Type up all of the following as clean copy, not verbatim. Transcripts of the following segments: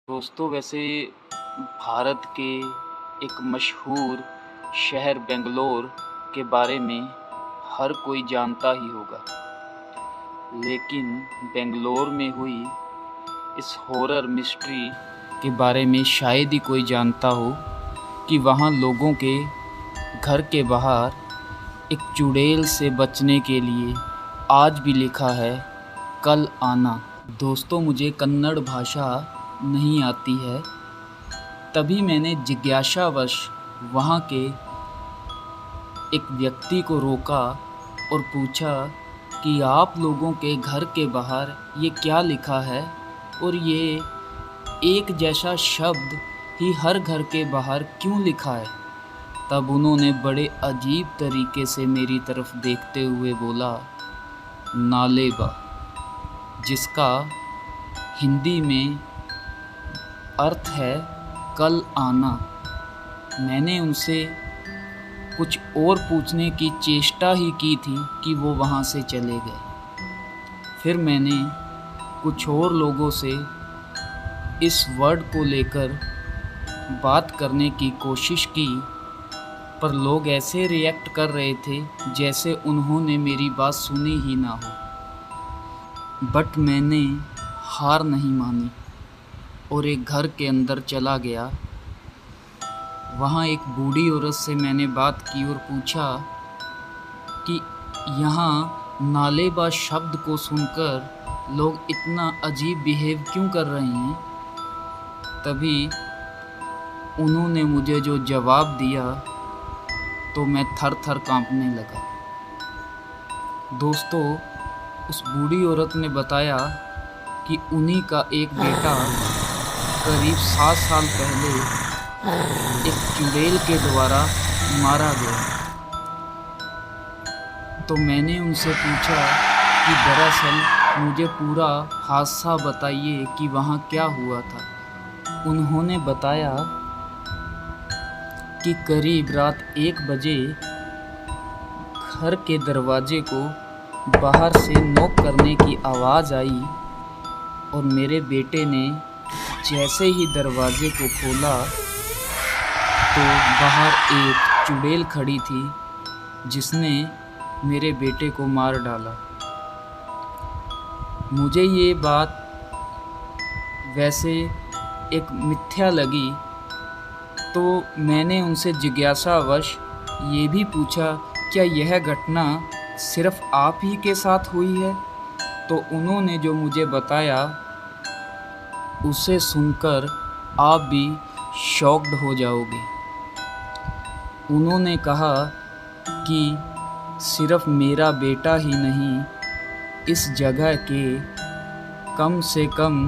दोस्तों वैसे भारत के एक मशहूर शहर बेंगलोर के बारे में हर कोई जानता ही होगा। लेकिन बेंगलोर में हुई इस हॉरर मिस्ट्री के बारे में शायद ही कोई जानता हो कि वहाँ लोगों के घर के बाहर एक चुड़ैल से बचने के लिए आज भी लिखा है कल आना। दोस्तों मुझे कन्नड़ भाषा नहीं आती है, तभी मैंने जिज्ञासावश वहाँ के एक व्यक्ति को रोका और पूछा कि आप लोगों के घर के बाहर ये क्या लिखा है और ये एक जैसा शब्द ही हर घर के बाहर क्यों लिखा है। तब उन्होंने बड़े अजीब तरीके से मेरी तरफ देखते हुए बोला, नालेबा, जिसका हिंदी में अर्थ है कल आना। मैंने उनसे कुछ और पूछने की चेष्टा ही की थी कि वो वहाँ से चले गए। फिर मैंने कुछ और लोगों से इस वर्ड को लेकर बात करने की कोशिश की, पर लोग ऐसे रिएक्ट कर रहे थे जैसे उन्होंने मेरी बात सुनी ही ना हो। बट मैंने हार नहीं मानी और एक घर के अंदर चला गया। वहाँ एक बूढ़ी औरत से मैंने बात की और पूछा कि यहाँ नालेबा शब्द को सुनकर लोग इतना अजीब बिहेव क्यों कर रहे हैं। तभी उन्होंने मुझे जो जवाब दिया तो मैं थर थर कांपने लगा। दोस्तों उस बूढ़ी औरत ने बताया कि उन्हीं का एक बेटा करीब 7 साल पहले एक चुड़ैल के द्वारा मारा गया। तो मैंने उनसे पूछा कि दरअसल मुझे पूरा हादसा बताइए कि वहाँ क्या हुआ था। उन्होंने बताया कि करीब रात 1 बजे घर के दरवाजे को बाहर से नॉक करने की आवाज़ आई और मेरे बेटे ने जैसे ही दरवाजे को खोला तो बाहर एक चुड़ैल खड़ी थी जिसने मेरे बेटे को मार डाला। मुझे ये बात वैसे एक मिथ्या लगी, तो मैंने उनसे जिज्ञासावश ये भी पूछा क्या यह घटना सिर्फ़ आप ही के साथ हुई है। तो उन्होंने जो मुझे बताया उसे सुनकर आप भी शॉक्ड हो जाओगे। उन्होंने कहा कि सिर्फ़ मेरा बेटा ही नहीं, इस जगह के कम से कम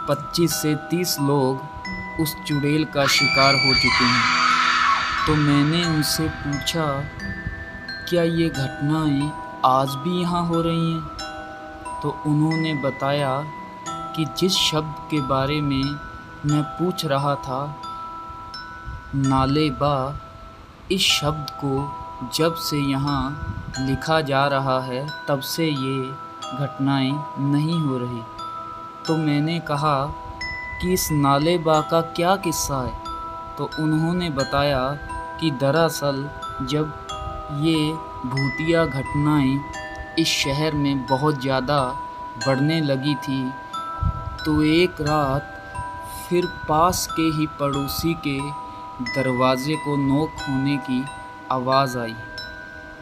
25 से 30 लोग उस चुड़ैल का शिकार हो चुके हैं। तो मैंने उनसे पूछा क्या ये घटनाएं आज भी यहाँ हो रही हैं। तो उन्होंने बताया कि जिस शब्द के बारे में मैं पूछ रहा था, नालेबा, इस शब्द को जब से यहाँ लिखा जा रहा है तब से ये घटनाएं नहीं हो रही। तो मैंने कहा कि इस नालेबा का क्या किस्सा है। तो उन्होंने बताया कि दरअसल जब ये भूतिया घटनाएं इस शहर में बहुत ज़्यादा बढ़ने लगी थी तो एक रात फिर पास के ही पड़ोसी के दरवाज़े को नॉक होने की आवाज़ आई।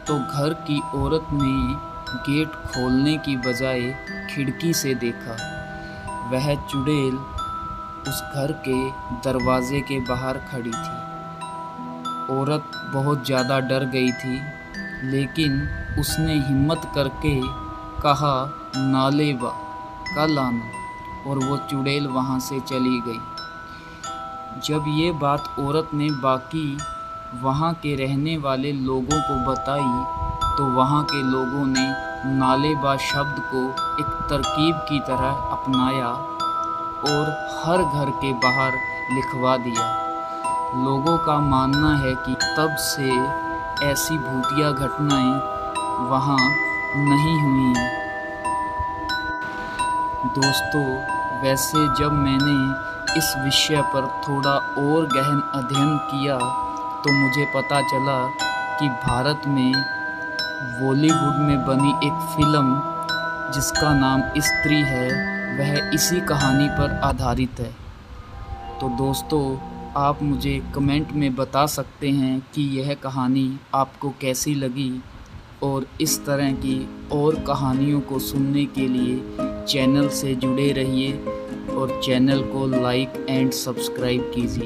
तो घर की औरत ने गेट खोलने की बजाय खिड़की से देखा। वह चुड़ैल उस घर के दरवाज़े के बाहर खड़ी थी। औरत बहुत ज़्यादा डर गई थी, लेकिन उसने हिम्मत करके कहा, नालेबा, कल आना, और वो चुड़ैल वहाँ से चली गई। जब ये बात औरत ने बाकी वहाँ के रहने वाले लोगों को बताई तो वहाँ के लोगों ने नालेबा शब्द को एक तरकीब की तरह अपनाया और हर घर के बाहर लिखवा दिया। लोगों का मानना है कि तब से ऐसी भूतिया घटनाएं वहाँ नहीं हुई हैं। दोस्तों वैसे जब मैंने इस विषय पर थोड़ा और गहन अध्ययन किया तो मुझे पता चला कि भारत में बॉलीवुड में बनी एक फ़िल्म जिसका नाम स्त्री है, वह इसी कहानी पर आधारित है। तो दोस्तों, आप मुझे कमेंट में बता सकते हैं कि यह कहानी आपको कैसी लगी, और इस तरह की और कहानियों को सुनने के लिए चैनल से जुड़े रहिए और चैनल को लाइक एंड सब्सक्राइब कीजिए।